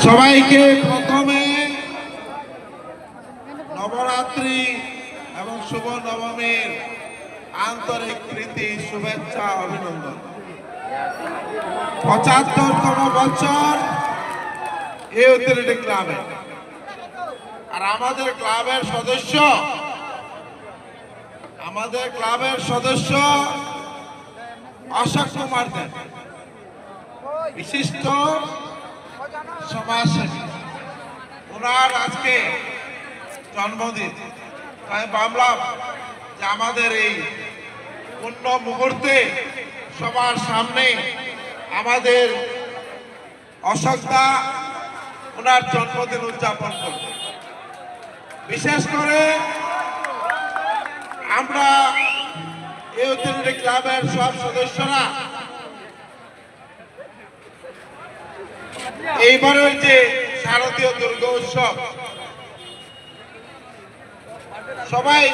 সবাইকে প্রথমে নবরাত্রি এবং শুভ নবমীর আন্তরিক প্রীতি শুভেচ্ছা অভিনন্দন। ৭৫তম বছর এই ইউটিলিটি ক্লাবে, আর আমাদের ক্লাবের সদস্য অশোক কুমার দেব, বিশিষ্ট সমাজসেবী। ওনার আজকে জন্মদিন, তাই ভাবলাম যে আমাদের এই পূর্ণ মুহূর্তে সবার সামনে আমাদের অশোকদা ওনার জন্মদিন উদযাপন করবে। বিশেষ করে আমরা ইউটিলিটি ক্লাবের সব সদস্যরা এইবারের যে শারদীয় দুর্গা উৎসব সবাই